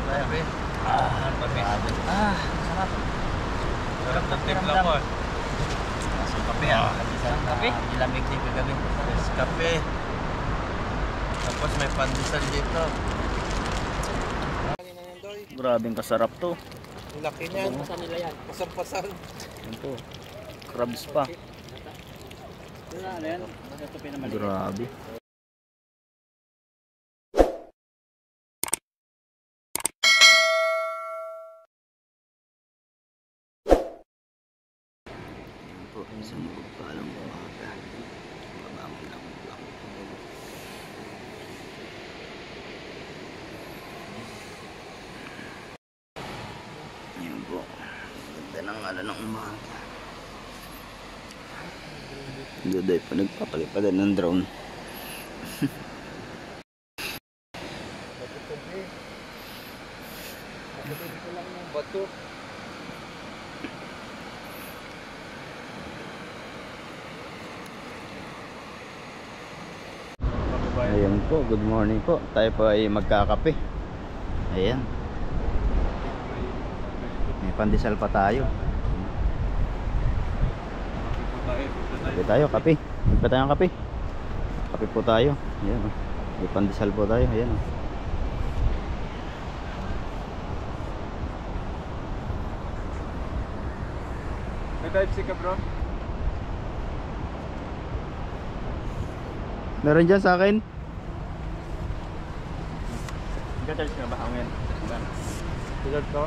Grabe. Tamis. Sarap. Sarap ng timpla ko. Nasa kape ha. Kape? Nilamig din kagabi. Yes, kape. Tapos may pandesal dito. Grabing kasarap to. Laki niyan. Pasan nila yan. Pasang-pasan. Yan po. Crabs pa. Grabe. Isang palang umaga. Mabangon lang lang. Ayan po. Ganda ng umaga. Duday pa nagpapalipadan ng drone. Bato. Ayan po, good morning po. Tayo po ay magkakape. Ayan. May pandesal pa tayo. Kape tayo, kape. Kape tayo, kape. Kape po tayo. Ayan. May pandesal po tayo. Ayan. May type C ka bro? Meron dyan sa akin. Nag-charge ka ba? Hangin. Pilot ko?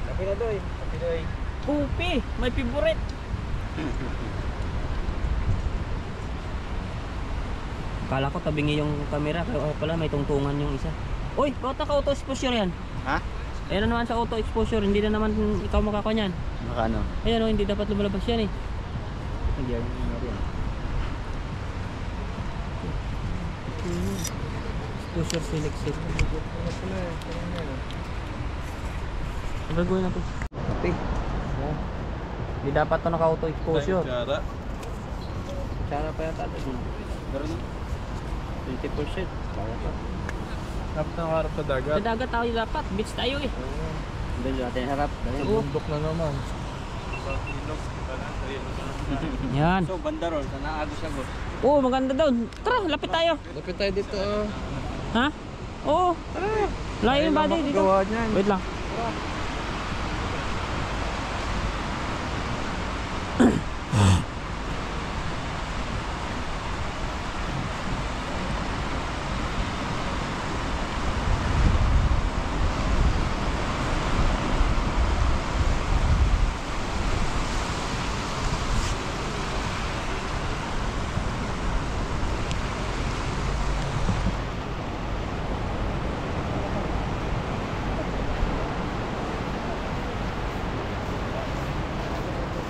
Kapi na doy. Kapi doy. Pupi, may favorite. Kala ko tabingi yung camera, pero pala may tungtungan yung isa. Uy, bakit naka-auto exposure yan? Ha? Ayan na naman sa auto exposure, hindi na naman ikaw makakanyan. Makano? Ayan o, hindi dapat lumalabas yan eh. Hindi yan. Exposure selected. Ang gagawin natin? Kape. Hindi dapat ito naka-auto exposure. Cara. Tsara pa yata. Meron na. 20%. Kaya pa. Dapat nakaharap sa dagat. Sa dagat tayo dapat, beach tayo eh. Doon natin harap. Bundok na naman. Sa ilog. Yan. So, banda ron. Sa naagos-agos. Oo, maganda daw. Tara, lapit tayo. Lapit tayo dito. Ha? Oo. Layo yung body dito. Wait lang.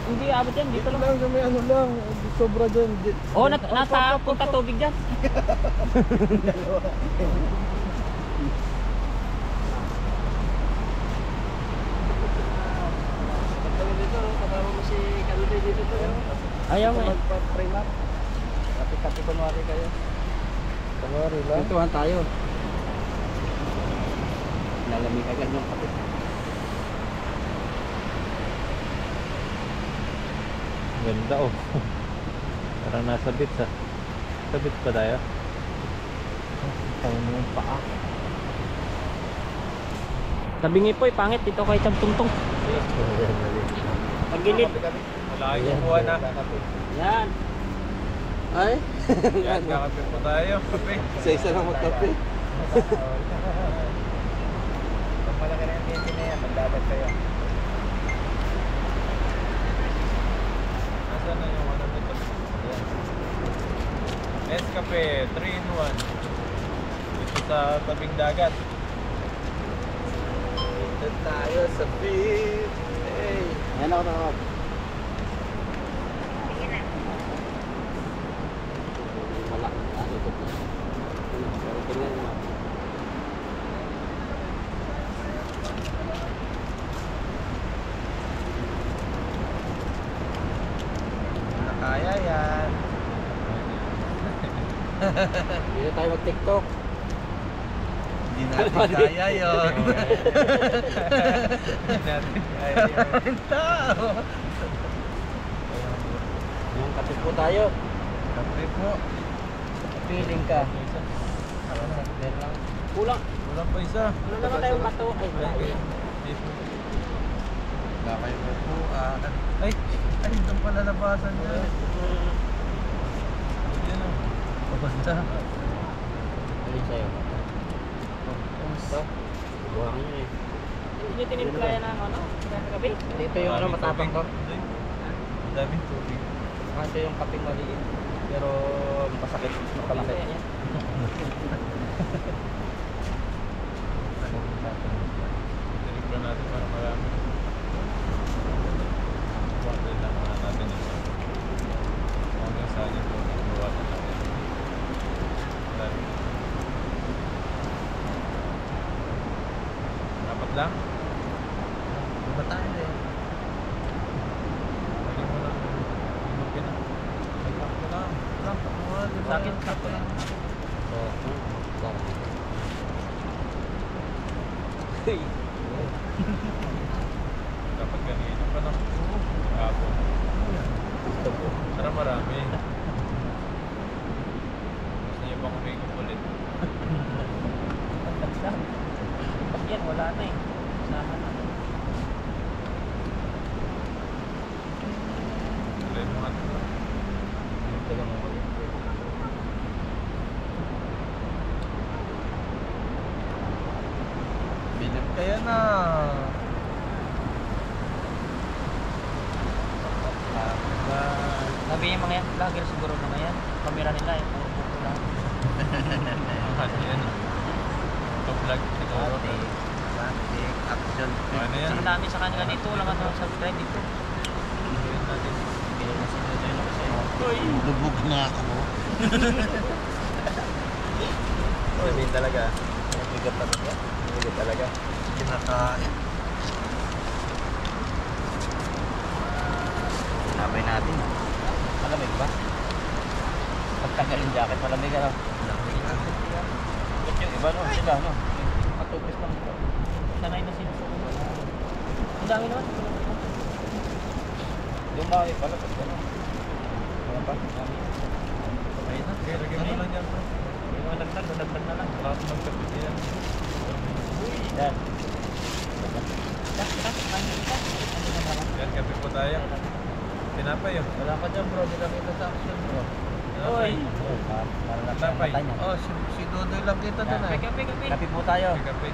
Hindi abot yan, dito lang. May ano lang. Sobra dyan. Oo, nasa punta tubig dyan. Ayaw mo eh. Mag-frame up. Kapi-kapi kunwari kayo. Kunwari lang. Tutuhan tayo. Lalamig agad yung kape. Ganda oh. Parang nasa beach ah. Sa beach pa tayo. Tawin mo yung paa. Tabingi po eh, pangit dito kay Tagtungtong. Pagilid. Wala kayong kuha na. Yan. Ay? Yan, kakape po tayo. Kape. Isa-isa lang magkape. Pag malaki na yung titi na yan, magdabat kayo. Nasaan na yung ano nito? Nescafe 3-in-1. Dito sa tabing dagat. Dito tayo sa beach. Hey. Yan ako na. Wala. Ano ito? Kaya yan. Hindi tayo mag-tiktok. Hindi natin kaya yun. Hindi natin kaya yun. Tao. Yung kape po tayo. Kape po. Feeling ka. Kulang. Walang pa isa. Ano naman tayong bato? Ay, Okay. Wala kayo upuan. Ay, doon pala labasan niya. Yan o. Pabanda. Alin sa'yo? Ito. Buhang nyo eh. Hindi nyo tinimplaya ng ano? Gabi? Dito yung ano, matapang to. Ang daming tubig. Ito yung kaping maliit. Pero masakit. Mapalaki. Tinignan natin para marami. Water lang muna natin isa. Hanggang saan yung tubig. Water natin. Dami. Dapat lang? Ba tayo eh? Lagi mo lang. Inukin na. Lang ko lang. Lang, mga di ba? Sa akin, sakto lang. Dapat ganito pa lang. Hapon. Para marami. Gusto niyo pa kumikip ulit. Pag yan, wala na eh. Sama na. Alay mo nga. Bilib kaya na. Sabi yung mga yan, vlogger siguro mga yan. Kamera nila eh, puro buko lang. Mahal yan. Ito vlog siguro. Plastic, action. Ano yan? Ang dami sa kanila dito, wala ka subscribe dito. Tingnan natin. Bilhin na sila dito kasi. Lubog na ako. Sabihin talaga. Bigat talaga. Bigat talaga. Kinakain. Sabay natin. Malamig ba? Pagtanggal yung jacket, malamig ano? Ba't yung iba no? Sila no? Matupis lang ito. Sanay na sila sa ulo. Ang dami naman. Yung mga pala, pag ano? Ano pa? Dami. Ayun na. Kaya lagyan mo lang yan bro. Yung mga dagdag na lang. Lahat magkapit yan. Yan. Yan, kape po tayo. Tinapay yun. Wala ka dyan bro, di na kita sa action bro. Tinapay. Tinapay. Oh, si Dodoy lang kita doon eh. Kape. Kapi po tayo. Kape.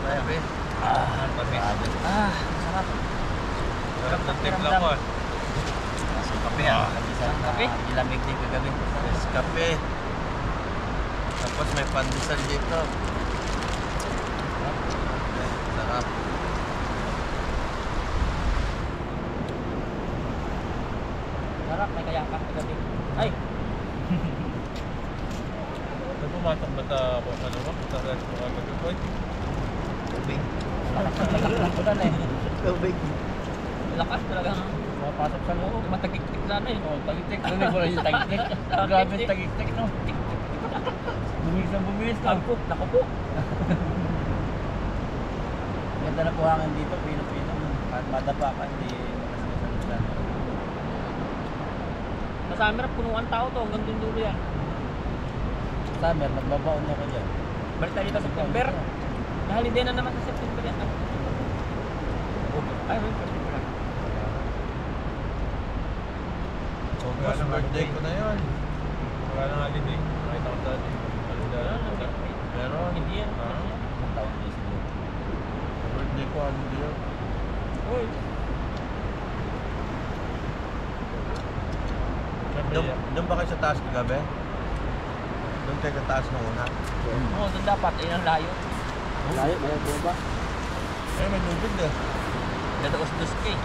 Sabi. Ah, tamis. Ah, sarap. Sarap ng timpla ko ah. Kape ah. Kape? Ilamig din kagabi. Yes, kape. Tapos may pandesal dito. Sarap. Sarap, may kayapak sa gabi. Ay! Pumatak ba ako? Ano ba? Pumatak ko kagabi po. Tubig. Lakas ko na eh. Tubig. Lakas talagang Mapasok sa loob. matagik-tik sana eh. Oh, tagik-tik. Ano ko lang yung tagik-tik. Grabe yung tagik-tik no? Bumilis na bumilis no? Naku po. Ganda na po hangin dito, pino-pino. At madapa ka, hindi makas-makas. Sa summer, punuan tao to. Hanggang dun dulo yan. Summer, magbabaon na ko dyan. Balik tayo dito sa September. Dahil hindi na naman sa September yan. Ay, wait. September lang. Mas birthday ko na yun. Wala nang holiday. Nakita ko dati. Meron. Hindi yan. Ah. Ang taon na isip yun. Birthday ko ano yun. Uy. Doon ba kayo sa taas kagabi? Doon kayo sa taas nung una? Oo, doon dapat. Ayun ang layo. Layo, may ba? Eh, may lubid eh. Dadaos-dos ka eh.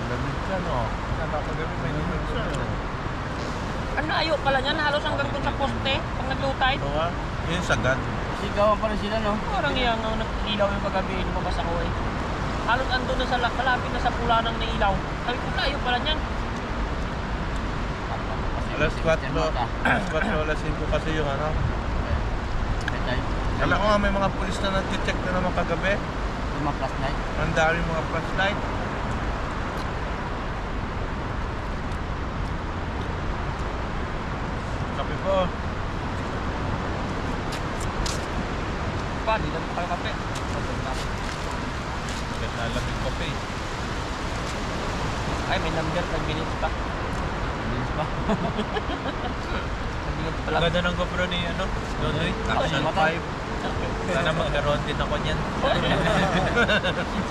Lamig ka no? Nakakagabi may naman siya. Ang layo pala niyan. Halos hanggang doon sa poste. Pag naglutay. Ito nga. Yun sagad. Sigawan pa rin sila, no? Parang yung nag-ilaw yung kagabi, lumabas ako eh. Halos andun na sa malapit na sa pulanang na ilaw. Sabi ko, layo pala niyan. Alas 4, alas 5 kasi yung ano. Alam ko nga may mga pulis na nag-check na naman kagabi. Yung mga flashlight. Ang dami mga flashlight. Kape po. Pa, di lang kayo kape. Agad nalamig ko pa eh. Ay, may number, 5 minutes pa. Bilis pa. 5 minutes pa Ang lang. ganda ng GoPro ni ano, Dodoy. Action 5. Sana magkaroon din ako niyan.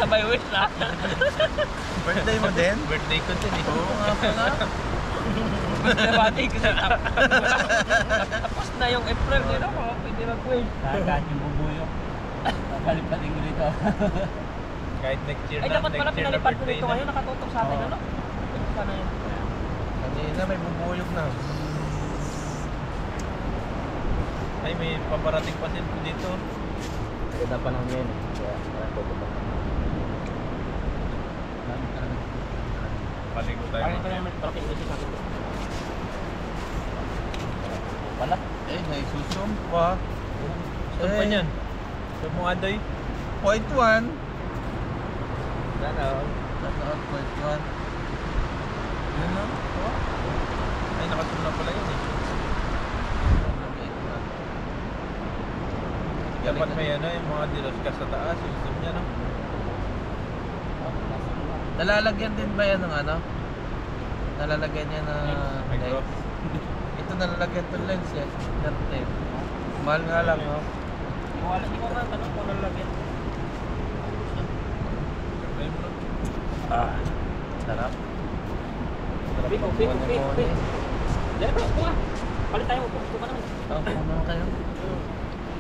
Sabay wish na. Birthday mo din? Birthday ko din eh. Oo nga pala. Nabati kasi tapos na yung April, di na ako pwede mag-wish. Kagat yung bubuyo. Palipating rito. Kahit next year Ay, na, dapat pala next year na pinalipad ko birthday dito na. ngayon, nakatutok sa atin, Oo. ano? Sana yun. Kanina may bubuyog na. Ay, may paparating pa din dito. Ganda pa naman yun. Kaya tututok. Paligo tayo. Parang kaya may parating dito sa akin. Pala. Eh, naisusum pa. Saan pa niyan? Saan mo Adoy? Point 1. Sana. Tataot, point 1. Yun no? Ay, nakasunod na pala yun eh. Dapat may ano, yung mga dilos ka sa taas, yung zoom niya, no? Nalalagyan din ba yan ng ano? Nalalagyan niya na Micro. lens. Ito nalalagyan itong lens yan. Natin. Mahal nga lang, no? Wala, di ko nga tanong kung nalagyan. Ayun, bro. Ah, sarap. Big, big, big, big. Diyan bro, kuha. Palit tayo, upo ka naman. Ano kayo?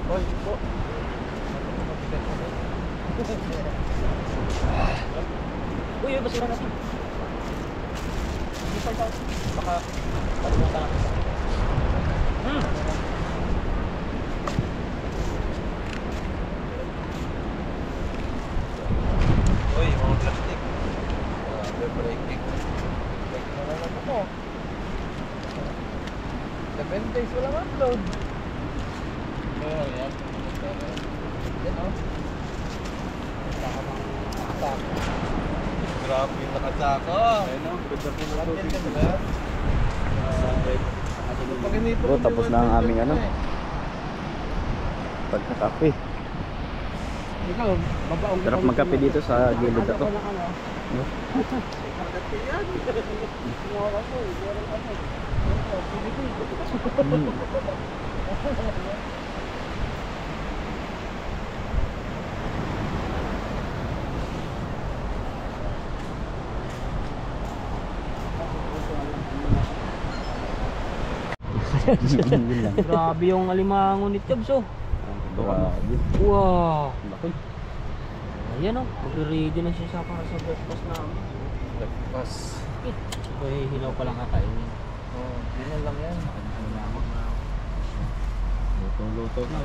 Hoy, po. Uy, yung basura natin. Hindi pa ito. Baka palimutan natin. Uy, mga plastic. Breaking. Break na naman ako. 7 days walang upload. Oo, yan. Yan, oh. Grabe yung nakasako. Ayun o. Ganda po na Yan ka nila. Bro, tapos na ang aming ano. Pagkakape. Ikaw, babaong Sarap magkape dito sa gilid na to. Yun lang. Grabe yung alimango ni Chubbs, oh. Grabe. Wow. Laki. Ayan, oh. Mag-ready na siya para sa breakfast namin. Breakfast. Uy, hilaw pa lang kakainin. Oh, yun na lang yan. Lutong-luto na.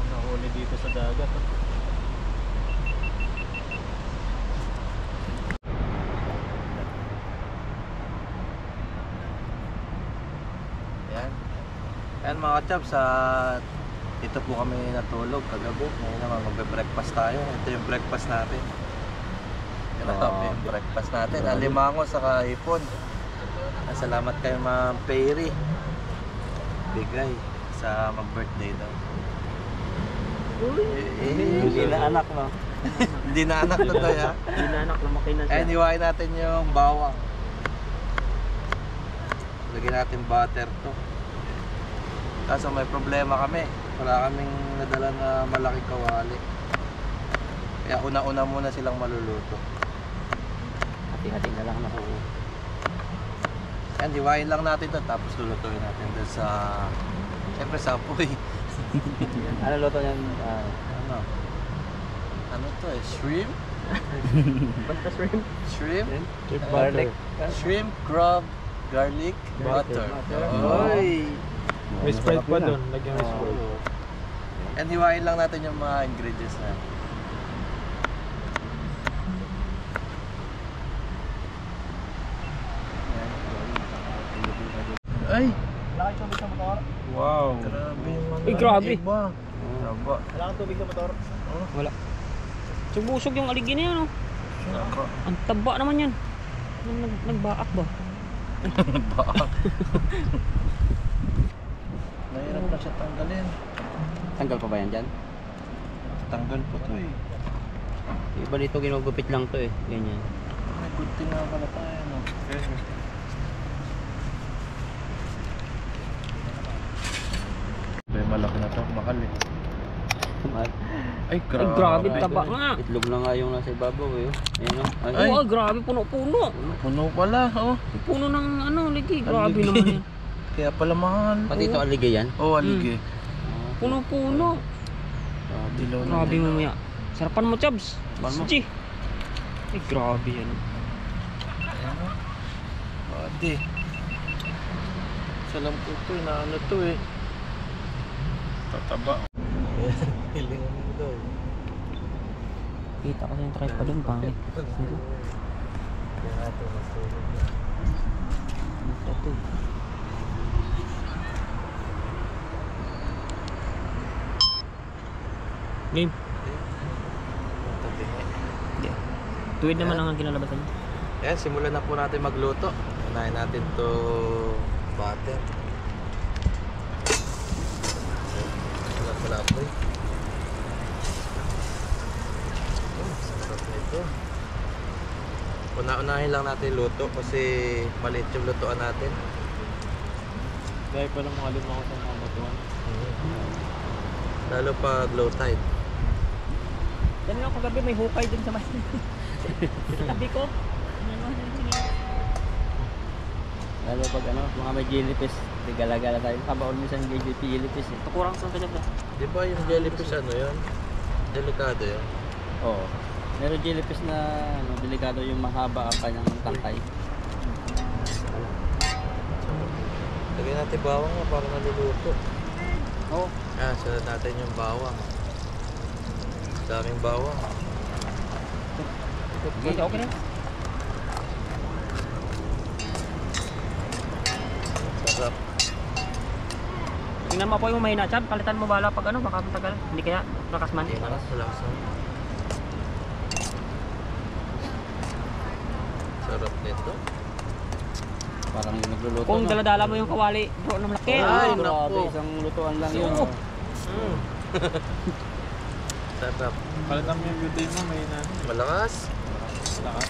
Nahuli dito sa dagat. Yan. Yan mga chaps, dito po kami natulog kagabi. Ngayon naman magbe-breakfast tayo. Ito yung breakfast natin. Ito yung breakfast natin. Alimango saka hipon. Salamat kay Ma'am Perry. Bigay sa mag-birthday daw. Hindi na anak, no? Hindi na anak to tayo ha. Hindi na anak, lumaki na siya. Ayan, iwain natin yung bawang. Lagyan natin butter to. Kaso may problema kami. Wala kaming nadala na malaking kawali. Kaya una-una muna silang maluluto. Hati-hati na lang na po. Ayan, iwain lang natin to. Tapos lulutuin natin doon sa... Siyempre sa apoy. Ano luto niyan? Ano? Ano to eh? Shrimp? Basta shrimp. Shrimp? Garlic. Shrimp, crab, garlic, butter. Butter. Oy! May Sprite pa doon. Lagyan mo Sprite. Oh. And hiwain lang natin yung mga ingredients na. Ay! Wala kang tubig sa motor? Wow. Grabe yung ano. Uy, grabe. Iba. Saba. Wala kang tubig sa motor? Wala. Subusog yung aligi na yan, oh. Saba. Ang taba naman yan. Nagbaak ba? Nagbaak. Mahirap na siya tanggalin. Tanggal pa ba yan dyan? Tanggal po to eh. Iba dito ginugupit lang to eh. Ganyan. May good thing nga pala tayo, no? May malaki na to, makal eh. Ay, Ay, grabe, taba nga. Itlog na nga yung nasa ibabaw eh. Ayun o. Ay, Ay. Oo, grabe, puno-puno. Puno pala, oh. Puno ng ano, ligi. Grabe Aligi. naman yan. Kaya pala mahal. pati ito aligay yan. Oh, aligi. Puno-puno. Dilaw na. Grabe mamaya. Sarapan mo, Chabs. Sarapan mo. Sige. Ay, grabe yan. Pati. Salam ko to eh, na ano to eh. Tataba. Hilingan mo daw. Kita kasi yung tripod dun, pangit. Kaya natin masulit na. Ito. Game. Tabi. Tuwid naman ang kinalabasan niya. Ayan, simulan na po natin magluto. Unahin natin to butter. Wala po eh. Oh, sarap nito. Una-unahin lang natin luto kasi maliit yung lutuan natin. Dahil pala mga limang sa mga batuan. Lalo pag low tide. Yan lang kagabi may hukay dun sa machine. Sabi ko. Lalo pag ano, mga may jellyfish. Gala-gala tayo. Kabaon minsan yung jellyfish eh. Tukurang sa kanya ba? Di ba yung jellyfish ano yun? Delikado yun. Oo. Meron jellyfish na ano, delikado yung mahaba ang kanyang tangkay. Lagyan natin bawang nga para naluluto. Oo. Ah, sunod natin yung bawang. Daming bawang. Okay, okay na. Sarap. Tingnan mo po yung mahina, Chab. Palitan mo bala pag ano, baka matagal. Hindi kaya, lakas man. Hindi malas, malakas naman. Sarap nito. Parang yung nagluluto. Kung no? daladala mo yung kawali, bro, na malaki. Ay, Grabe, naku. isang lutuan lang yun. Oo. Sarap. Palitan mo yung butane mo, may na. Malakas. Lakas.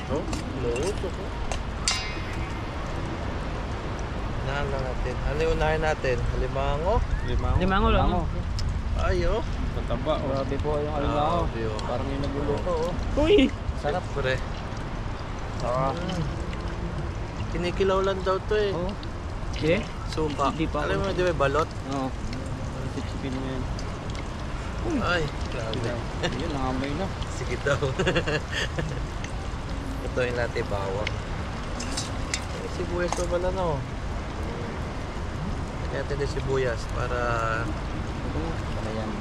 Oh, luto ko. Unahan lang natin. Ano yung unahin natin? Halimango? Limang. Limango lang. Limango. Ay, oh. Tataba oh. Grabe po yung alimango. Grabe, oh. Parang yung nagluluto oh. Uy! Sarap. Pre. Sarap. Kinikilaw lang daw to eh. Oo. Eh? Suka. Hindi pa Alam ako. mo, di ba balot? Oo. Sipsipin mo yan. Ay, grabe. Yun, nangamoy na. Sige daw. Ito yung natin bawang. May sibuyas pa pala no. Kaya natin yung sibuyas para Para yan.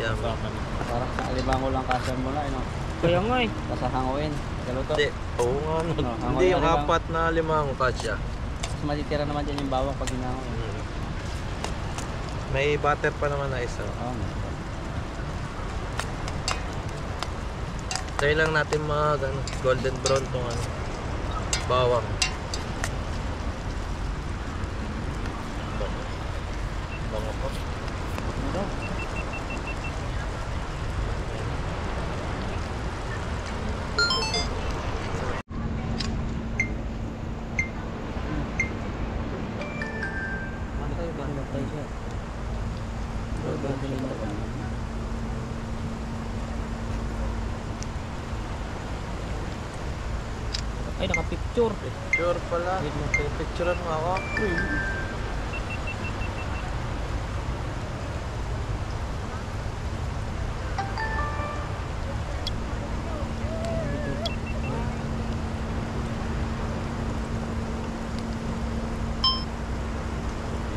yan. Sama na. Parang sa alimango lang kasya mo na, ano. Kaya nga eh. Tapos hanguin. Galuto. Hindi. Oo nga no. No, Hindi yung hangoy na apat na limang kasya. Tapos matitira naman dyan yung bawang pag hinango. May butter pa naman na isa. Oo. Try lang natin mag ano, golden brown tong ano, bawang. Bango po. Ano daw? Ano tayo ba? Ano tayo siya? Ay, naka-picture. Picture pala. Picturean mo ako.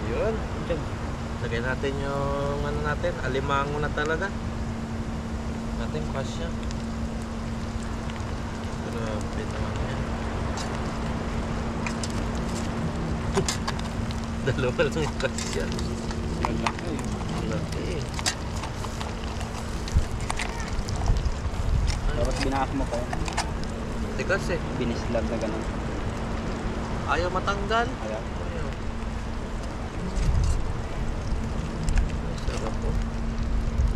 Yun. Lagyan natin yung ano natin, alimango na talaga. Natin kasya. Grabe naman yan. Dalawa lang yung kasya. Malaki. Malaki eh. Tapos binaak mo pa yun. Tigas eh. Binislab na ganun. Ayaw matanggal. Ayaw. Ayaw. Sarap po.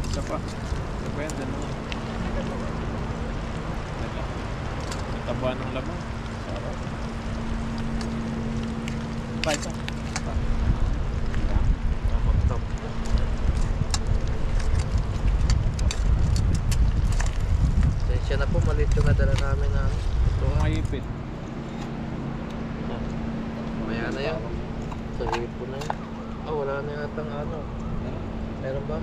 Isa pa. Isa pa yan, dalawa. Ang taba ng laman. Sarap. Pa ito. Magtap po. Sensya na po, maliit yung nadala namin na ano. Ito ang mayipit. Maya na yan. Sa hipo na yan. Ah, wala na yatang ano. Meron ba?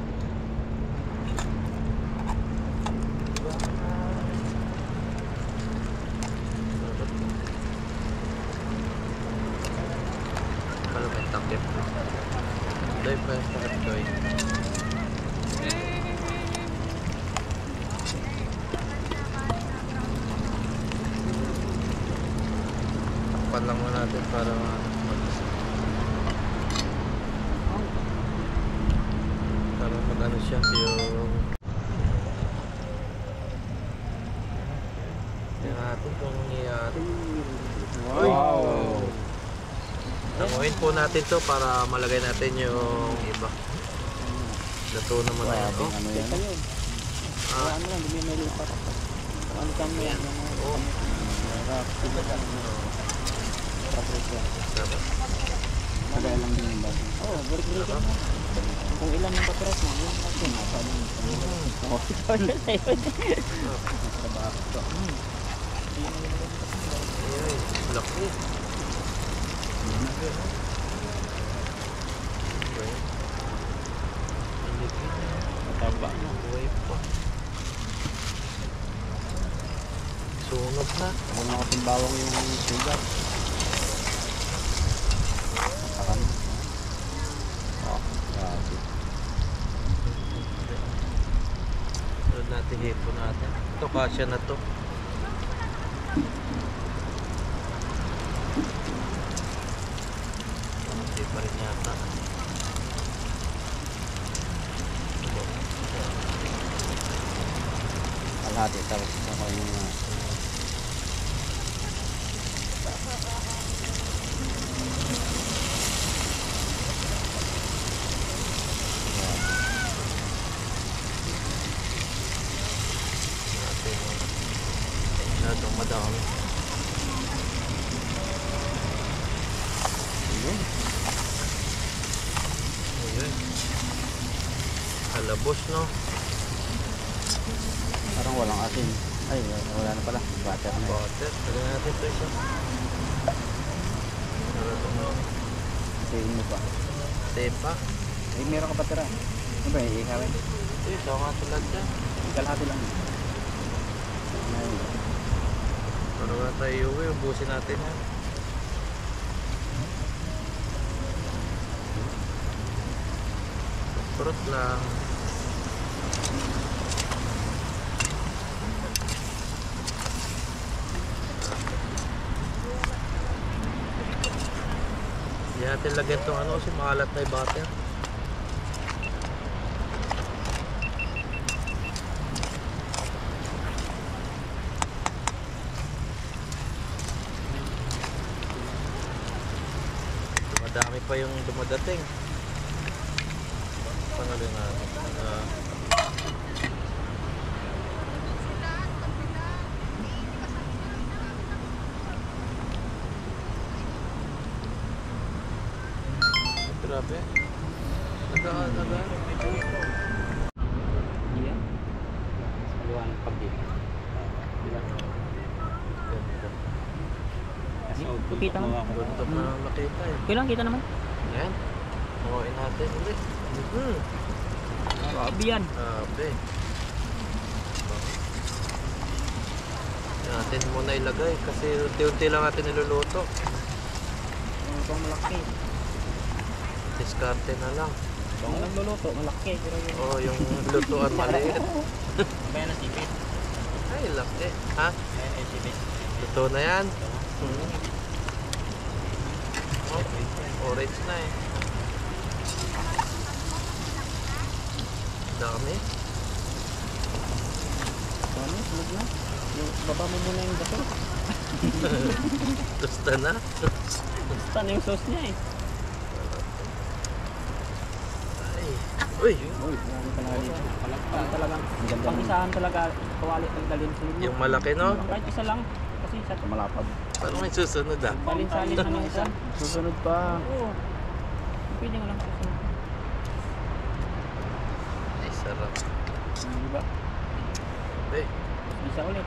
Wala may takip. Doy pa yung takip doy. Takpan lang mo natin para para mag-ano siya yung tingnan natin kung nangyayari. Wow! Tanguhin po natin to para malagay natin yung iba. Luto naman na yan. Ano yan? Ah, Ano lang, hindi may lipat. Ano kami yan? oh. Sarap. Kagaya lang din yung baso. Oo, balik-balik lang. Kung ilan yung patras mo, yun natin. Paano yung oh, ikaw na sa'yo. Trabaho ko. Ay, laki. Okay. Laki. Mataba na. Buhay pa. Sunog na. Ako na kasing bawang yung sugat. Saka na. Oh, grabe. Sunod natin hipo natin. Ito kasya na to. Hindi pa rin yata. Kalahati, tapos ako yung Natin masyadong madami. Ayun. Halabos, no? parang walang asin. Ay, wala na pala. Butter na yun. Butter. Lagyan natin ito isa. Sayin mo pa. Tepa. Eh, meron ka patira. Ano ba, iikawin? Ito, isa nga tulad dyan. Kalahati lang. Ayun. Para wala tayo uwi, ubusin natin yan. Fruit lang. Hindi natin lagyan itong ano kasi maalat na yung butter. Dumadami pa yung dumadating. Pangalin natin. Grabe. Nag-ano, medyo ito. Yan. Sa liwanag pag dito. Ganda. Kita mo. Ganda pa lang nakita eh. Kailan kita naman? Yan. Makuhin natin ulit. Grabe yan. Grabe. Yan natin muna ilagay kasi unti-unti lang natin niluluto. Ano pang malaki? Diskarte na lang. Kung nagluluto, malaki. Pero yung Oh, yung lutuan maliit. bayan ng sipit. Ay, laki. Ha? Bayan ng sipit. Luto na yan. Oh, orange na eh. Dami. Ano, sunod na. Yung baba mo muna yung gato. Gusto na. Basta na yung sauce niya eh. Ay. Uy, Uy, marami talaga dito. Palagpan talagang. Pang-isahan talaga. Kawali ang dalhin sa inyo. yung malaki no? Kahit isa lang. Kasi sa Malapad. Paano may susunod ah? salin-salin na ng isa. Susunod pa. Oo. Pwede nga lang susunod. Ay, sarap. Diba? Hey, Isa ulit.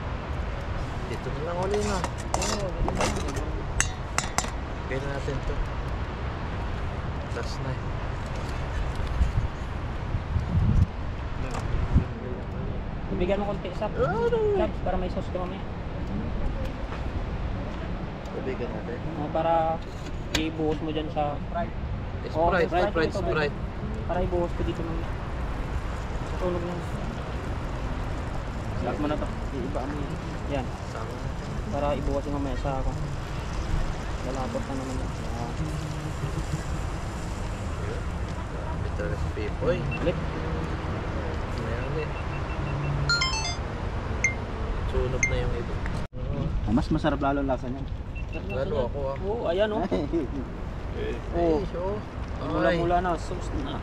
dito na lang uli na. Oo, diba? Kaya natin to. Last na eh. Bibigyan mo konti sap. Labs, para may sauce ka mamaya. Tubigan natin. Para ibuhos mo dyan sa Oh, Sprite. para ibuhos ko dito mamaya. Sa tunog lang. Lock mo na to. Iiba mo yan. Yan. Sama natin. Para ibuhos mo mamaya sa ako. Lalapot na naman yan. Grabe talaga si Pipoy. Ulit. Ayan eh. Sunog na yung iba. Mas masarap lalo ang lasa niya. Lalo ako ah. Oo, ayan oh. Oh. Ay, Mula-mula na. Sauce na.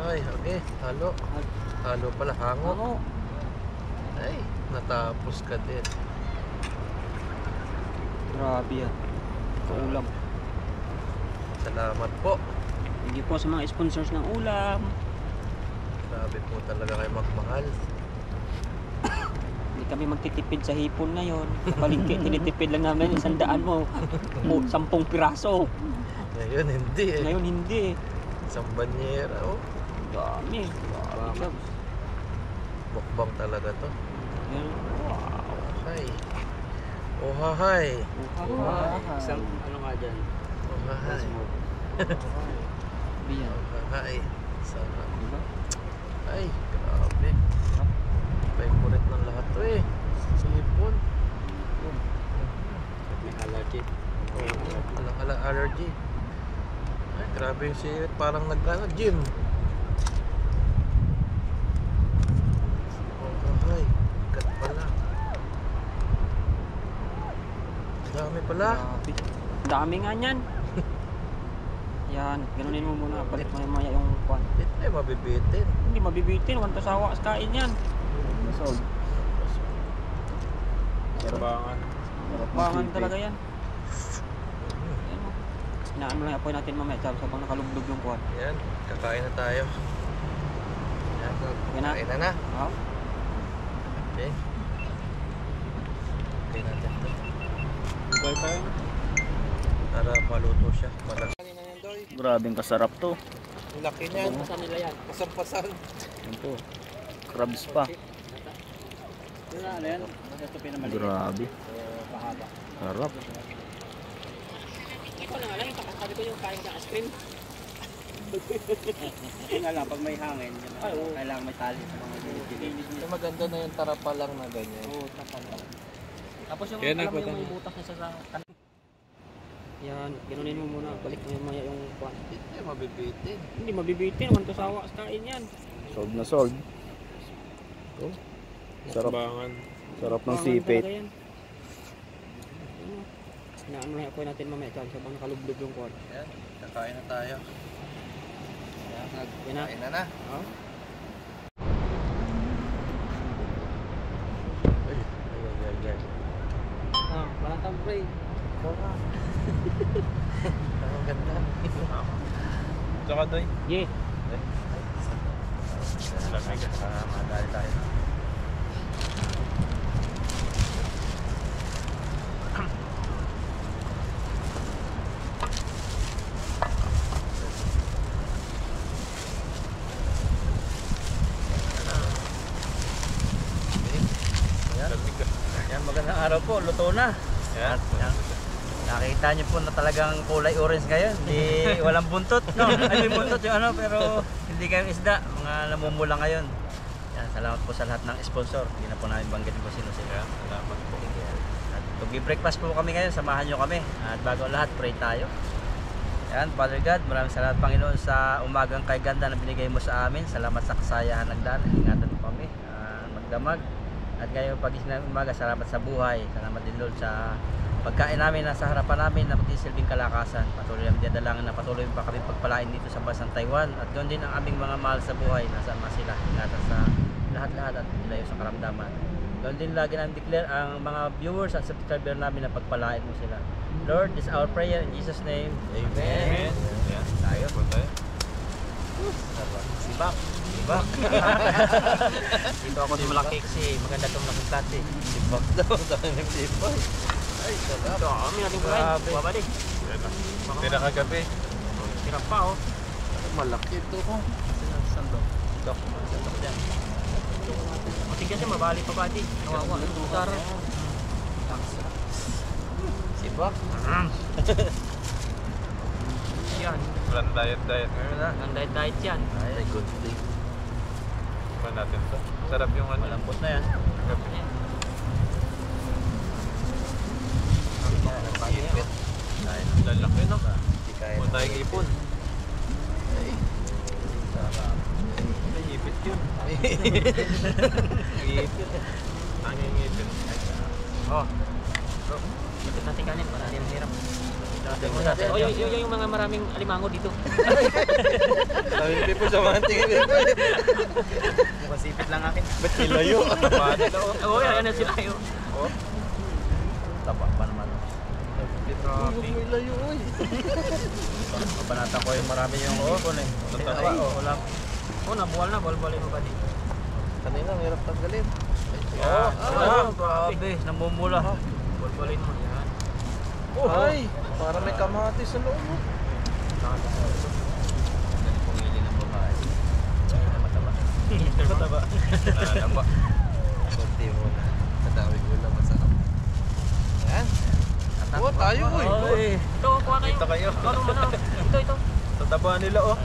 ay, okay. Halo. Halo pala, hango. Oo. Ay, natapos ka din. Grabe yan. Ulam. Salamat po. Hindi po sa mga sponsors ng ulam. Grabe po talaga kayo magmahal. Hindi kami magtitipid sa hipon ngayon. Sa palengke, tinitipid lang namin 100 mo. O 10 piraso. Ngayon hindi eh. Ngayon hindi. Isang banyera oh. Dami. Grabe. Mukbang talaga to. Yan. Wow. Hi. Oh hahay. Isang ano nga dyan? Oh hahay. Biyan. Oh hahay. Sana. Diba? Ay, grabe. Favorite ng lahat to eh. Sipon. May allergy. Walang allergy. Ay, grabe yung sipit. Parang gym. Oh hahay. Gat pala. Dami pala. Grabe. Dami nga niyan. Yan, ganunin mo muna. Balik mo maya yung kwan. Ito ay mabibitin. Hindi mabibitin. Wanto sawa sa kain yan. Masog. Sarbangan. Pangan talaga yan. Yan o. Hinaan mo lang apoy natin mamaya. Sabi sabang nakalublog yung kwan. Yan, kakain na tayo. Yan, Okay na? kakain na. Oh. Okay. Okay natin to. Bye tayo. Para maluto siya. Malaki. Grabing kasarap to. Ang laki niyan. Pasan nila yan. Pasang-pasang. Ito. Crabs pa. Yun na, ano yan? Masasapin na maliit. Grabe. Pahaba. Sarap. Ito na nga lang, yung sabi ko yung kain ng ice cream. Yun nga lang, pag may hangin, kailangan may tali sa mga gilid. Maganda na yung tarapa lang na ganyan. Oo, tapal lang. Tapos yung Kaya alam mo nagpatang- yung butas niya sa kanan. Yan, ganunin mo muna. Balik mo maya yung kwan. Ito ay mabibitin. Hindi mabibitin, wanto sawa sa kain yan. Sold na sold. Oh. Sarap. Sarbangan. Sarap ng Pangan sipit. talaga yan. Hinaan mo lang apoy natin mamaya. Sabi sabang nakalublog yung kwan. Yan, kakain na tayo. Yan na. Kain na na. Oh. Ay, ay. Ah, balantang pre. Ang ganda. Tsaka doy. Yeah. Lamig. Madali tayo. Yan, magandang araw po. Luto na. Yan. Nakita niyo po na talagang kulay orange ngayon. Di walang buntot, no? Ay, may buntot yung ano, pero hindi kayong isda, mga namumula ngayon. Yan, salamat po sa lahat ng sponsor. Hindi na po namin banggitin kung sino sila. Salamat po. At mag-breakfast po kami ngayon, samahan nyo kami. At bago ang lahat, pray tayo. Yan, Father God, maraming salamat Panginoon sa umagang kay ganda na binigay mo sa amin. Salamat sa kasayahan ng daan. Ingatan mo kami, magdamag. At ngayon pagising ng umaga, salamat sa buhay. Salamat din Lord sa pagkain namin na sa harapan namin na magsisilbing kalakasan. Patuloy ang dinadalangin na patuloy pa kami pagpalain dito sa bansang Taiwan. At ganoon din ang aming mga mahal sa buhay. Nasaan man sila, ingatan sa lahat-lahat at ilayo sa karamdaman. Ganoon din lagi namin declare ang mga viewers at subscriber namin na pagpalain mo sila. Lord, this is our prayer in Jesus' name. Amen. Yan. Tayo. Po tayo. Sibak. Sibak. Dito ako si malaki kasi maganda itong malaking plate. Sibak daw. Dami ng sibak. Ay, sarap. Ito, kami natin kumain. Grabe. Baba din. Yan na. Pinakagabi. Hirap pa oh. Malaki ito ko. Sandok. Sandok. Sandok dyan. Matigas siya, mabali pa ba di? Kawawa. Utara. Sibak. Yan. Walang diet. Meron na. Ang diet yan. Ay, good day. Pa natin to. Sarap yung ano. Malambot na yan. Gabi. Ipit. Lalaki no. Hindi kaya. Kung tayong ipon. Ay. Sarap. Ay, ipit yun. Ipit. Ang ipit. Oh. Ipit natin kanin para hindi mahirap. Tingnan mo natin. Oh, yung mga maraming alimango dito. Sabi ni Pipo sa mga tingin. Masipit lang akin. Ba't nilayo? Pwede daw. Oo, yan na sila yun. Oh. Taba pa naman. Huwag mo ilayo, oy. Mabanata ko yung marami yung ipon eh. Tataba, Ay, oh. wala. Oh, nabuwal na. Balbalin mo ba di? Kanina, hirap tanggalin. Oh, Ah, grabe. Namumula. Balbalin mo. Yan. Ay, para may kamatis sa loob mo. Ganun pumili ng babae. Ayun na mataba. Mataba. Nalaba. Kunti muna. Kadami gula, masarap. Ayan. Oo, tayo, oy. Oy. Ito, kuha kayo. Ito kayo. Ano, ito. Tataba nila oh.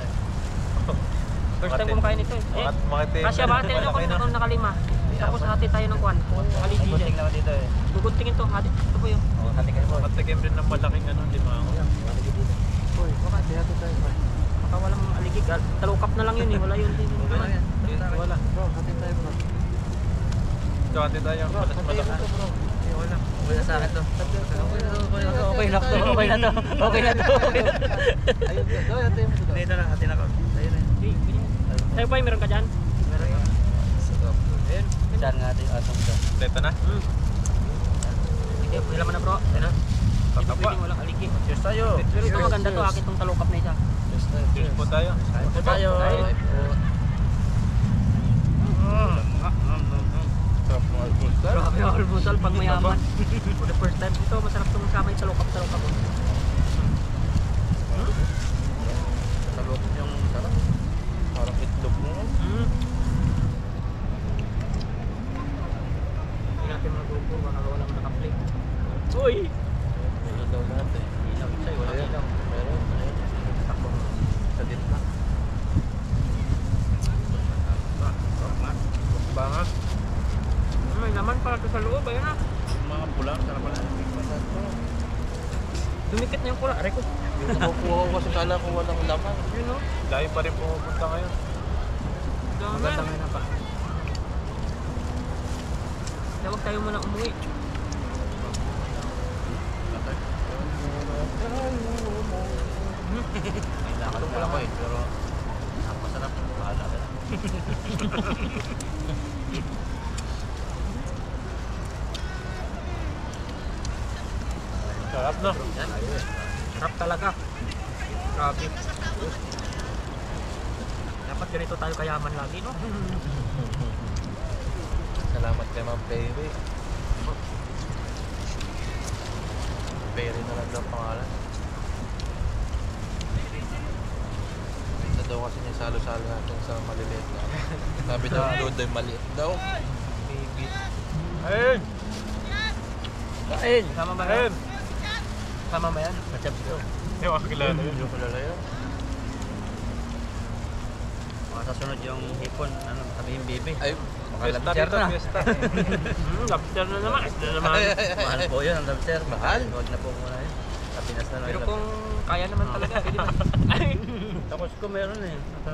First time kumakain ito eh. Makati. Kasya ba? Tingnan ko kung nakalima. Tapos hati tayo ng kwan. Aligi Gunting dyan. naman dito eh. Guguntingin to. Hati. Ito po yun. Oh, hati kayo po. Matikim rin ng malaking ano, limango. Uy, bakit? Hati tayo, bro. Baka walang aligi. Talukap na lang yun eh. Wala yun. Wala yan. Wala. Bro, hati tayo, bro. Kati tayo. Bro, Malas hati mo malaki. to, bro. Wala. Okay na sa akin to. Okay na to. Okay na to. Okay na to. Ayun, bro. Hati mo to. Dito na. Hati na ko. Ayun eh. Sa'yo pa meron ka dyan? Meron yun. Sarap. Ayun. Saan nga ating asong to? Dito na. Sige, pwede naman na bro. Ayun na. Ito Tataba. pwedeng walang aligi. Cheers tayo. Pero ito maganda to. Akin tong talukap na isa. Cheers tayo. Cheers po tayo. Kain po tayo. Ay, po. Sarap mo, almusal. Grabe ang almusal pag mayaman. For the first time ito, masarap itong kasama yung talukap. Talok yung sarap. Parang itlog mo. Hindi natin mag-grupo. Baka walang naka-play. Uy! Meron daw lahat eh. Ilaw. Sa'yo, walang Ayan, ilaw. meron. Ayun. Takbong sa gitna. Bangas. May laman para ito sa loob. Ayun na. Yung mga pulang, sarap pala. Dumikit na yung kula. Aray ko. Yung nakukuha ko kasi kala ko walang laman. Yun o. Dahil pa rin pumupunta ngayon. Maganda Dami. ngayon na pa. Huwag tayo muna umuwi. May lakad pa ako eh. Pero ang masarap. Bahala ka na. Sarap no? Yan. Sarap talaga. Grabe. Dapat ganito tayo kayaman lagi, no? Salamat kay Ma'am Perry. Perry na lang daw pangalan. Ito daw kasi niya salo-salo natin sa maliliit na. Sabi daw load ay maliit daw. Baby. Ayun! Kain! Sama ba Ayun! yan? Sama ba yan? Kachap ko. Hindi ko kakilala yun. Hindi ko kilala yun. Baka sa sunod yung hipon, ano, sabihin bibi. Ay, Baka lobster na. Fiesta. Lobster na naman. Isda na naman. Mahal po yun ang lobster. Mahal? Huwag na po muna yun. Sa Pinas na lang. Pero yung kung kaya naman talaga, pwede ba? Ay, lobster. Tapos ko meron eh. Sa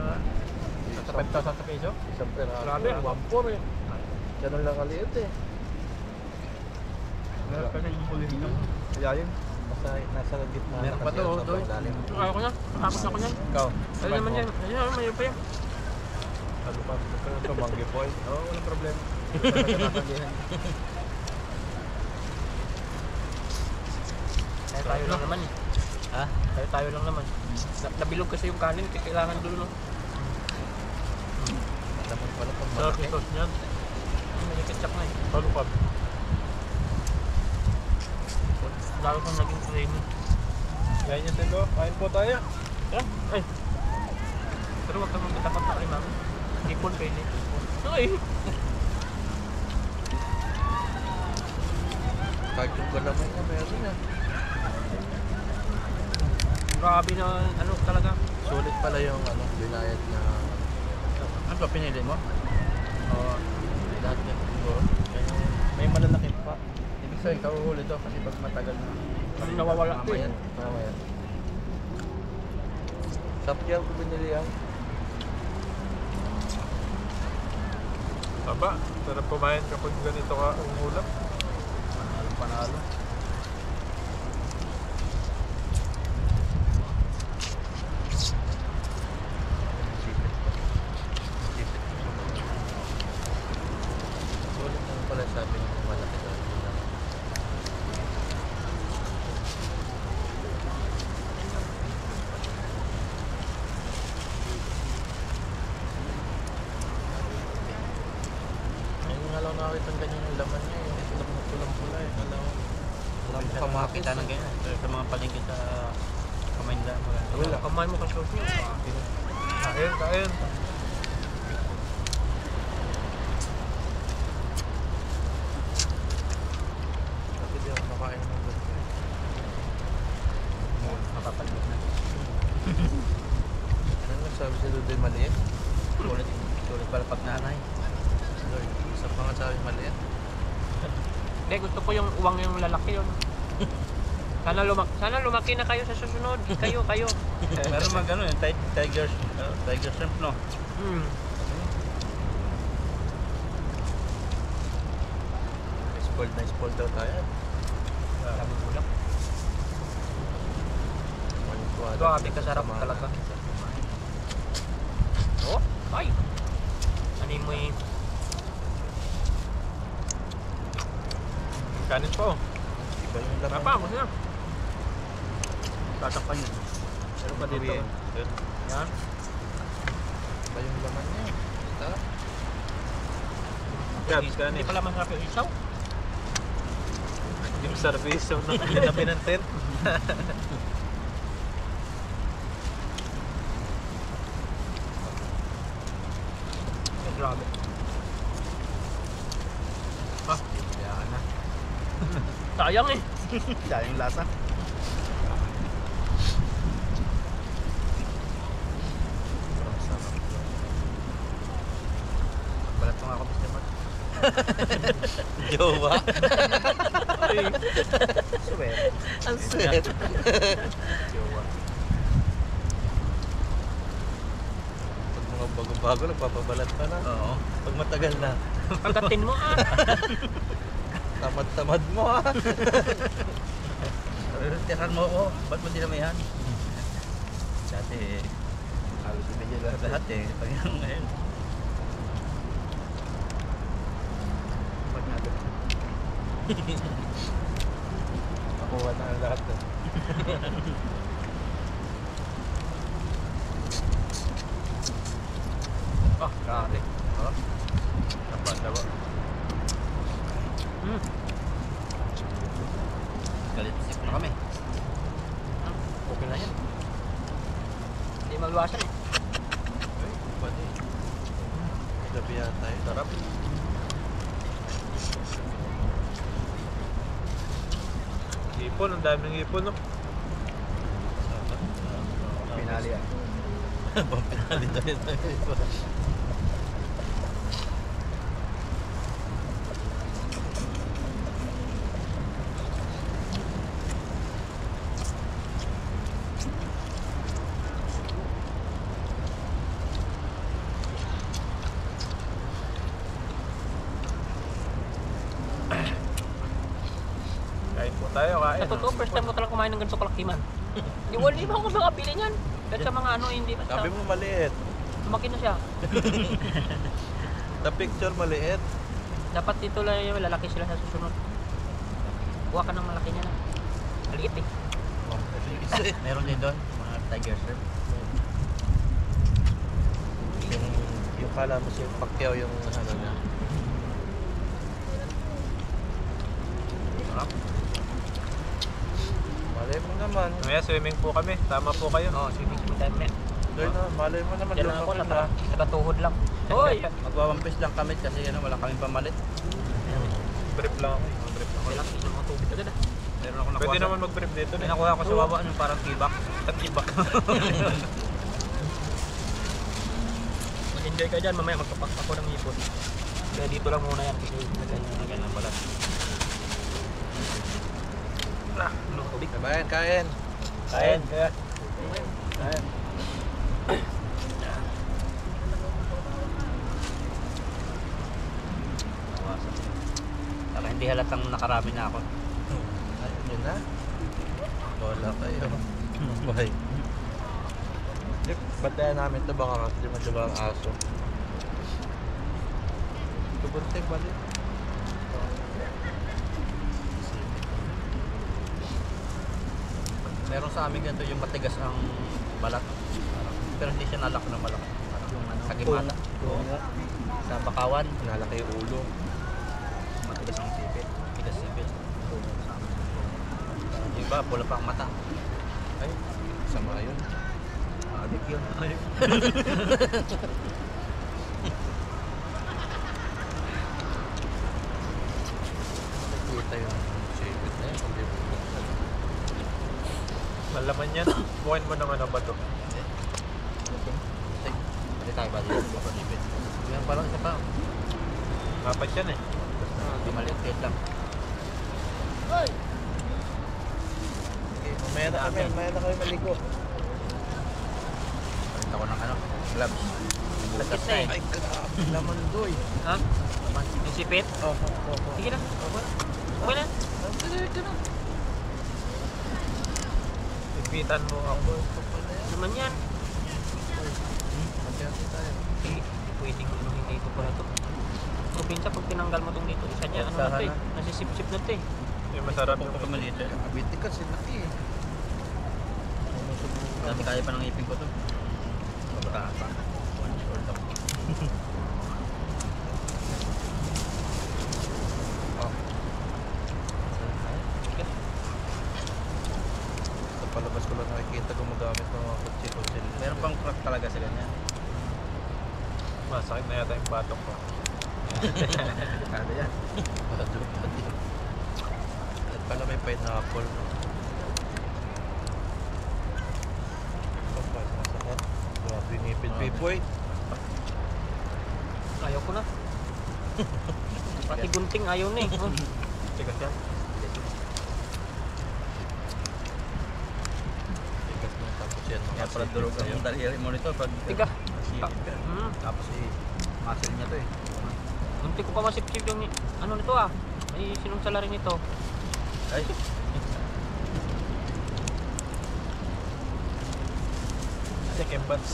5,000 sa piso? isang peraso. grabe. 1,400 eh. Ganun lang kaliit eh. Meron pa yung huli nyo. Kaya yun. Basta nasa gitna. Meron pa to, Doy. Ayaw ko na. Nakakot ako niyan. Ikaw? Ano naman yan? Ayun, may pa yan. Ano pa? Ito na ito, Manggi Boy. Oo, walang problema. Talaga nasabihin. Tayo lang naman eh. Ha? Tayo lang naman. Nabilog kasi yung kanin, kaya kailangan dulo. Naman pala pag Sarap malaki. yung sauce niyan. May ketchup na eh. Paano pa? Lalo kang naging creamy. Kaya niya silo. Kain po tayo. Yan. Ay. Pero huwag kang magkatapat na kay mami. Hipon pwede. Ay. Kahit yung galamay niya, meron yan. Grabe na ano talaga. Sulit pala yung ano, binayad niya. Ano ba pinili mo? Oo. Lahat yan siguro. Kaya may malalaki pa. Ibig sabihin, kahuhuli to kasi pag matagal na. Ano nawawala ko eh. Tama yan. Sapyaw ko binili yan. Taba. Sarap kumain kapag ganito ka ang ulam. Panalo. Sulit naman pala sabi niya malaki daw. Ayun nga lang nakakita ang ganyan yung laman niya. Yung itlog na pulang-pula eh. Alam mo. Alam mo kamakit. Kita ng ganyan. Sa mga palengke sa Kaminda. Wala. Kamay mo kasi sauce niya. Kain, kain. Kasi di ako makain ng ganito. Mapapalimit na. Ano nagsabi si Ludoy maliit? Sulit pala pag nanay. Ludoy, isa pa nga sabi maliit. Hindi, gusto ko yung uwang yung lalaki yun. Sana lumaki na kayo sa susunod. Kayo. Meron mag ano yung tiger shrimp no? Hmm. Spoiled daw tayo. Sabi ko lang. Manituwa daw Grabe sila sa kasarap samahan. talaga. Oh, ay. Ano mo eh. Kanin po. Iba yung laman. Papa, gusto na. Tatakpan yun. Meron pa dito. Yan. Iba yung laman niya. Ito. Gabs, kanin. Hindi pala masarap yung isaw. Yung service yung nakinabi ng tent. Grabe. Kaya na. Sayang eh. Dahil yung lasa. Balat mo nga ako, Mr. Mark. Jowa. Ay. Swear. Ang sweet. Jowa. Pag mga bago-bago, nagpapabalat pa na. Oo. Pag matagal na, Pagkatin mo ah. tamad-tamad mo ah. Tiran mo ako. Ba't mo dinamihan? Dati, halos medyo lahat eh. Pag yung ngayon. Pag natin. Nakuha na ang lahat. Ah, grabe. Oh. Dapat. Hmm. Galit sip na kami. Okay na yan. Hindi magwasan eh. Ay, pwede. Gabi yata yun. Sarap. Ipon, ang dami ng ipon no. Pinali yan. Kain po tayo, kain. Sa totoo, first time ko talaga kumain ng ganito kalakiman. Di ba ako makabili niyan? Kahit sa mga ano, hindi pa Sabi mo maliit. lumaki na siya. Sa picture maliit. Dapat dito lang yung lalaki sila sa susunod. Kuha ka ng malaki niya na. Maliit eh. Meron din doon, mga tiger shrimp. Yung kala mo si Pacquiao yung ano na. Sarap. Malay mo naman. Mamaya swimming po kami. Tama po kayo. Oo, swimming pool time na. Doon na, malay mo naman. Diyan lang ako, lumaki na. nakatuhod lang. Hoy! Magwawampis lang kami kasi ano, wala kaming pamalit. Brief lang ako. Brief lang ako. Kailangan inom mga tubig agad ah. Meron ako nakuha. Pwede naman mag-brief dito. May nakuha ako sa baba, yung parang tibak. At tibak. Mag-enjoy ka dyan, mamaya magpapak ako ng ipon. Kaya dito lang muna yan kasi Ganyan lang pala. ano tubig. Kabayan, kain. Kain. Kain. Saka hindi halatang nakarami na ako. Ayun yun na. Wala kayo. Bye. Bantayan namin ito baka kasi madiba ang aso. Tubuntik balik. Meron sa amin ganito yung matigas ang balat. Pero hindi siya nalak na malak. Parang yung ano, sagimata. Sa bakawan, Nalaki yung ulo. matigas ang sipit. Matigas sipit. Yung iba, pula pa ang mata. Ay, sama yun. Adik yun. Nakikita yung sipit na yun. Hindi mo buksan. Malaman yan. Bukain mo naman ang bato. Hindi tayo ba dito? Sipit. Yan parang isa pa. Apat yan eh. Hindi maliit lang. Okay, mamaya na kami maligo. Palit ako ng ano, gloves. Lagkit na eh. Ay, grabe naman doy. Ha? Yung sipit? Oh, Sige na. Okay na. Ipitan mo ako. Ano naman yan? Hati-hati tayo. Hindi pwedeng inuhin dito pala ito. Probinsya pag tinanggal mo itong dito, isa niya, ano na ito eh. Nasisip-sip na ito eh. Yung masarap yung Pagpapag maliit eh. Kabiti ka, sinaki eh. Dati kaya pa ng ipin ko to. Mabataas pa. One short up. Sa palabas ko lang nakikita gumagamit ng mga kutsi-kutsi. Meron pang crack talaga sa ganyan. masakit na yata yung batok ko. Kada yan. At pala may pineapple. Kapag masakit. Grabe yung ngipin. Pipoy. Ayaw ko na. Pati gunting ayaw na eh. Tigas yan. Tigas na tapos yan. Kaya pala durog ang daliri mo nito pag Tiga. nasipit ka. Tapos muscle niya to eh. Gunting ko pa masip-sip yung ano nito ah. Ay sinunsala rin ito. Ay. Second bats.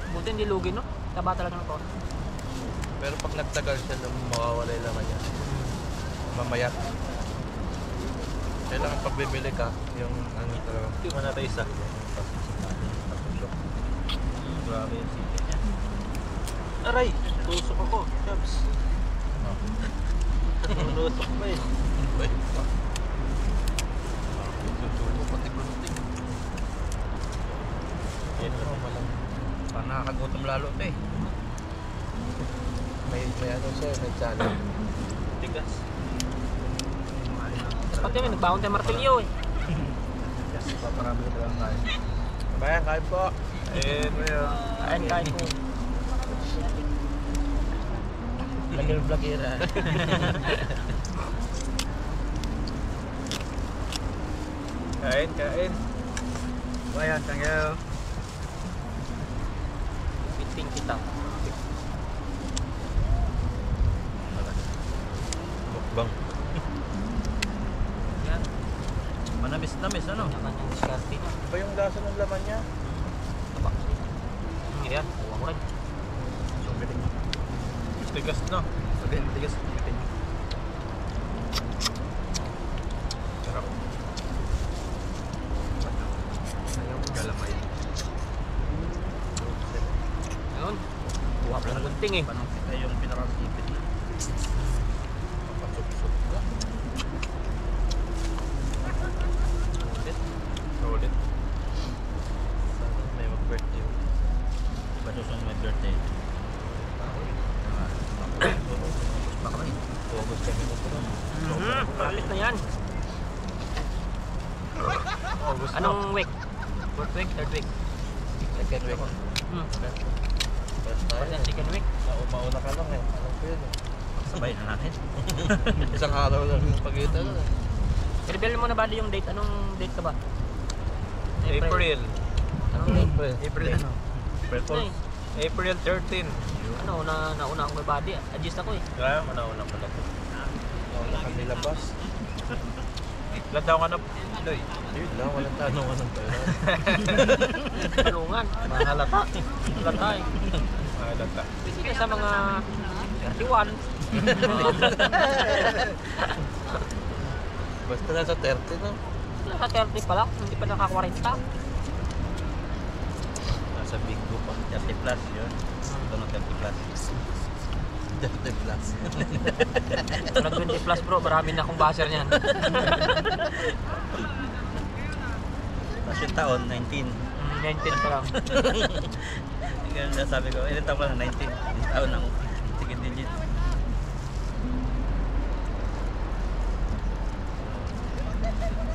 Buti hindi lugi no? Taba talaga ng ko. Pero pag nagtagal siya, mawawala yung laman niya. Mamaya. Kailangan pag bibili ka, yung ano talaga. Tingnan natin isa. Grabe yung sipit niya. Aray! Tusok ako. Chabs. Tusok ba eh. Uy. Susubo, pati gunting. Yan Oo, lang. malang. Parang nakakagutom lalo to eh. May ano siya, may challenge. Tigas. Pati may nagbaon tayo martilyo eh. Paparami ko lang tayo. Bayan, kain po. Ayun mo yun. Kain po. Vlogger-vlogger. Kain. Bayan, thank you. Piting kita. Mukbang. Yan. Manamis-namis, ano? Naman yung diskarte na. Iba yung lasa ng laman niya. Taba. Yan. Kuha ko rin. Tigas na. Tigas. Sarap. Galamay. Ayun. Kuha ko ng gunting eh. Panang kita yung pinakasipit na. Papatsok-sok ka. Solid. Sana may mag-birthday. Diba susunod may birthday? Baka ba yun? Focus kami na ito. Kapit na yan. August na. Anong week? Fourth week? Third week? Second week. First tayo. First and second week? Mauna ka lang eh. Alam ko yun eh. Sabay na natin. Isang araw lang yung pagitan nun eh. I-reveal mo na ba yung date? Anong date ka ba? April. Anong date? April ano? April Ano eh? 4. April 13. Ano, nauna akong may body. Adjust ako eh. Kaya manauna pala to. Mauna ka nilabas. Ilan daw ka na? Loy. Yun lang, walang tanong ng pera. Tanungan. Mahalata. Halata eh. Malata. Kasi ka sa mga 31. Basta nasa 30 no? Naka 30 pa lang. Hindi pa naka-40. Nasa big group pa. 30 plus yun. Ito ng 30 plus. 30 plus. Nag 20 plus bro. Marami na akong basher niyan. Tapos yung taon, 19. 19 pa lang. Kaya sabi ko, ilan taon ka na? 19. Yung taon ng tigil digit.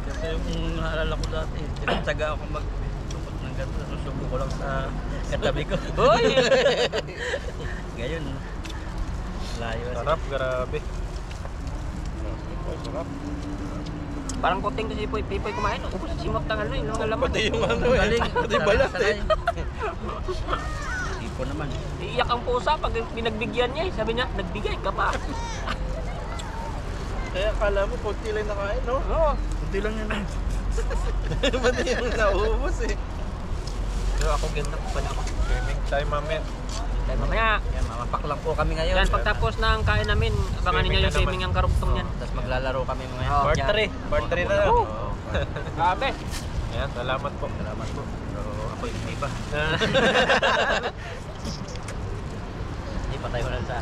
Kasi yung naalala ko dati, tinatsaga ako magtupot ng ganito. Susubo ko lang sa katabi ko. Uy! Ngayon, layo. Sarap, grabe. Sarap. Parang kuting kasi Pipoy kumain. Ubus simot ng ano yung laman. Pati yung ano eh. Galing. Pati balat eh. Tipo naman. Iiyak ang pusa pag pinagbigyan niya eh. Sabi niya, nagbigay ka pa. Kaya akala mo, konti lang nakain no? Oo. Konti lang yun. Pati yung naubos eh. Pero ako ganda pa na ako. Swimming time, mamet. Kaya mamaya. Yan, mamapak lang po kami ngayon. Yan, pagtapos ng kain namin, abangan ninyo Swimming na yung swimming ang karugtong niyan. Tapos maglalaro kami mga Oh, Part yan. 3. Part 3 na lang. Oo. Grabe. Ayan, salamat po. Salamat po. Pero ako yung iba. Hindi pa tayo wala sa